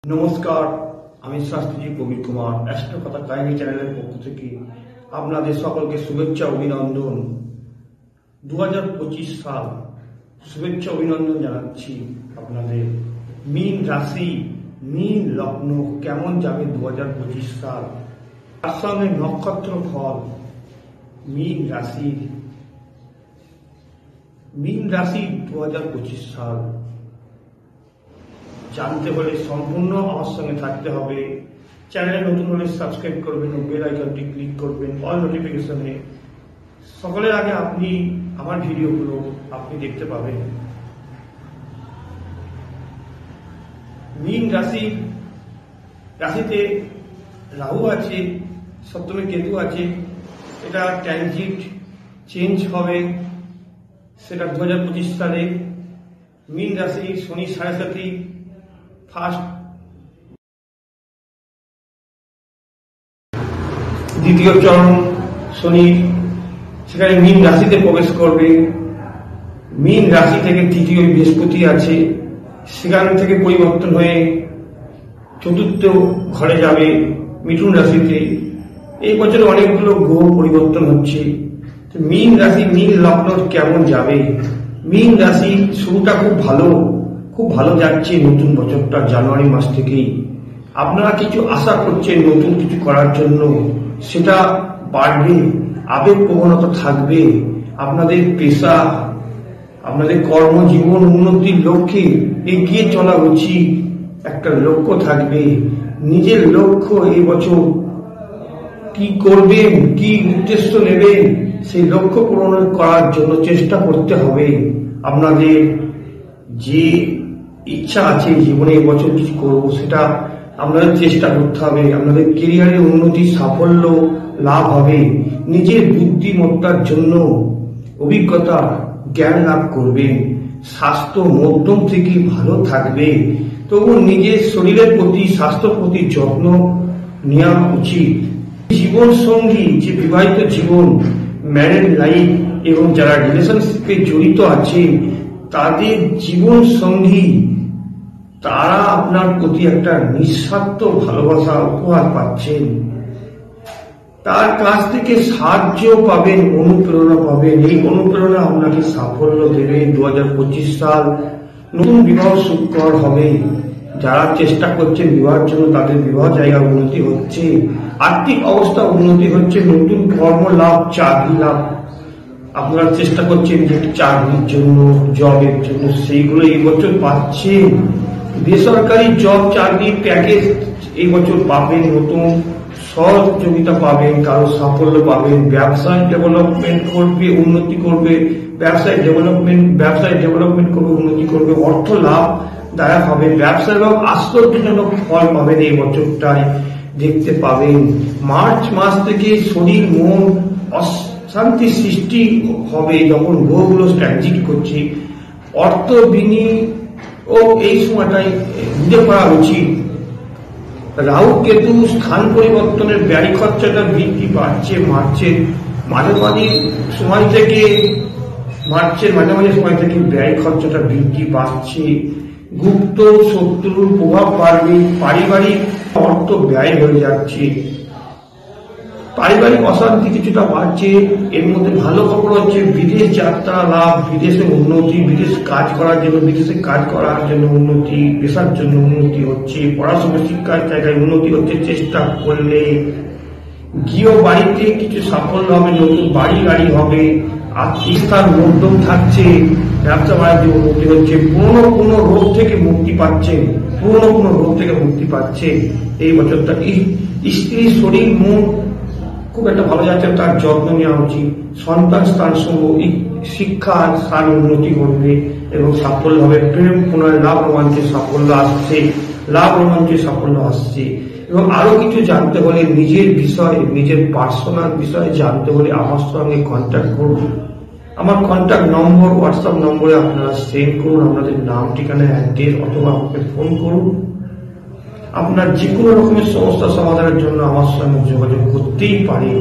নমস্কার, আমি শাস্ত্রী প্রবীর কুমার অ্যাস্ট্রো কথা কাহিনী চ্যানেলের পক্ষ থেকে আপনাদের সকলকে শুভেচ্ছা অভিনন্দন। 2025 সাল শুভেচ্ছা অভিনন্দন জানাচ্ছি আপনাদের। মীন রাশি, মীন লগ্ন কেমন যাবে 2025 সাল, তার সঙ্গে নক্ষত্র ফল মীন রাশি 2025 সাল জানতে হলে সম্পূর্ণ আমার সঙ্গে থাকতে হবে। চ্যানেলে নতুন হলে সাবস্ক্রাইব করবেন ও বেল আইকনটি ক্লিক করবেন অল নোটিফিকেশনে। সকলের আগে আপনি আমার ভিডিওগুলো আপনি দেখতে পাবেন। মীন রাশিতে রাহু আছে, সপ্তমে কেতু আছে। এটা ট্রানজিট চেঞ্জ হবে, সেটা 2025 সালে। মীন রাশি শনি 7.5 ফার্স্ট দ্বিতীয় চরণ শনি সেখানে মীন রাশিতে প্রবেশ করবে। মীন রাশি থেকে তৃতীয় বৃহস্পতি আছে, সেখান থেকে পরিবর্তন হয়ে চতুর্থ ঘরে যাবে মিথুন রাশিতে। এই বছর অনেকগুলো গ্রহ পরিবর্তন হচ্ছে। মীন রাশি, মীন লগ্ন কেমন যাবে? মীন রাশি শুরুটা খুব ভালো যাচ্ছে। নতুন বছরটা জানুয়ারি মাস থেকেই আপনারা কিছু আশা করছেন নতুন কিছু করার জন্য, সেটা বাড়বে। আবেগ প্রবণতা থাকবে। আপনাদের পেশা, আপনাদের কর্মজীবন উন্নতির লক্ষ্যে এগিয়ে চলা উচিত। একটা লক্ষ্য থাকবে, নিজের লক্ষ্য। এই বছর কি করবেন, কি উদ্দেশ্য নেবেন, সেই লক্ষ্য পূরণ করার জন্য চেষ্টা করতে হবে। আপনাদের যে ইচ্ছা আছে জীবনে এবছর কিছু করবো, সেটা আপনাদের চেষ্টা করতে হবে। আপনাদের ক্যারিয়ারের উন্নতি, সাফল্য লাভ হবে। নিজের বুদ্ধিমত্তার জন্য অভিজ্ঞতা, জ্ঞান লাভ করবেন। স্বাস্থ্য মধ্যম থেকে ভালো থাকবে, তবু নিজের শরীরের প্রতি, স্বাস্থ্যের প্রতি যত্ন নেওয়া উচিত। জীবন সঙ্গী, যে বিবাহিত জীবন, ম্যারেড লাইফ এবং যারা রিলেশনশিপে জড়িত আছে, তাদের জীবন সঙ্গী তারা আপনার প্রতি একটা নিঃস্বার্থ ভালোবাসা উপহার পাচ্ছেন। তার কাছ থেকে সাহায্য পাবেন, অনুপ্রেরণা পাবেন। এই অনুপ্রেরণা আপনাকে সাফল্য দেবে। 2025 সাল নতুন বিবাহ সুখকর হবে। যারা চেষ্টা করছেন বিবাহের জন্য, তাদের বিবাহ জায়গা উন্নতি হচ্ছে। আর্থিক অবস্থা উন্নতি হচ্ছে। নতুন কর্ম লাভ, চাকরি লাভ। আপনারা চেষ্টা করছেন যে চাকরির জন্য, জবের জন্য, সেইগুলো এই বছর পাচ্ছেন। বেসরকারি জব, চাকরি, প্যাকেজ এই বছর পাবেন। নতুন সহযোগিতা পাবেন, কারো সাফল্য পাবেন। ব্যবসায় ডেভেলপমেন্ট করবে, উন্নতি করবে। ব্যবসায় ডেভেলপমেন্ট করবে, উন্নতি করবে। অর্থ লাভ দায়ক হবে। ব্যবসা এবং আশ্চর্যজনক ফল পাবেন এই বছরটায় দেখতে পাবেন। মার্চ মাস থেকে শরীর মন অশান্তি সৃষ্টি হবে যখন গ্রহগুলো ট্রানজিট করছে। অর্থ বিনিয়োগ এই সময়টাই বুঝে করা উচিত। রাহু কেতু স্থান পরিবর্তনের ব্যয় খরচাটা বৃদ্ধি পাচ্ছে মার্চের মাঝামাঝি সময় থেকে। ব্যয় খরচাটা বৃদ্ধি পাচ্ছে। গুপ্ত শত্রুর প্রভাব বাড়বে। পারিবারিক অর্থ ব্যয় হয়ে যাচ্ছে। পারিবারিক অশান্তি কিছুটা বাড়ছে। এর মধ্যে ভালো খবর হচ্ছে বিদেশ যাত্রা লাভ, বিদেশে উন্নতি, বিদেশে কাজ করার জন্য উন্নতি, পেশার জন্য উন্নতি হচ্ছে। পড়াশোনা শিক্ষার জায়গায় উন্নতি হচ্ছে চেষ্টা করলে। গৃহ বাড়িতে কিছু সাফল্য হবে, নতুন বাড়ি গাড়ি হবে। আর্থিক স্থান মধ্যম থাকছে। ব্যবসা বাণিজ্য উন্নতি হচ্ছে। পুরনো রোগ থেকে মুক্তি পাচ্ছে এই বছরটা। স্ত্রী শরীর মন খুব একটা ভালো যাচ্ছে, তার যত্ন নেওয়া উচিত। সন্তান স্থান সমূহ, শিক্ষা স্থান উন্নতি করবে এবং সাফল্য হবে। প্রেম পুনরায় লাভ রোমাঞ্চের সাফল্য আসছে। এবং আরো কিছু জানতে হলে, নিজের বিষয়, নিজের পার্সোনাল বিষয়ে জানতে হলে আমার সঙ্গে কন্ট্যাক্ট করুন। আমার কন্ট্যাক্ট নম্বর হোয়াটসঅ্যাপ নম্বরে আপনারা সেন্ড করুন। আপনাদের নাম, ঠিকানা, অ্যাড্রেস, অথবা আমাকে ফোন করুন। আপনার যে কোনো রকমের সমস্যা সমাধানের জন্য আমার সঙ্গে যোগাযোগ করতেই পারেন।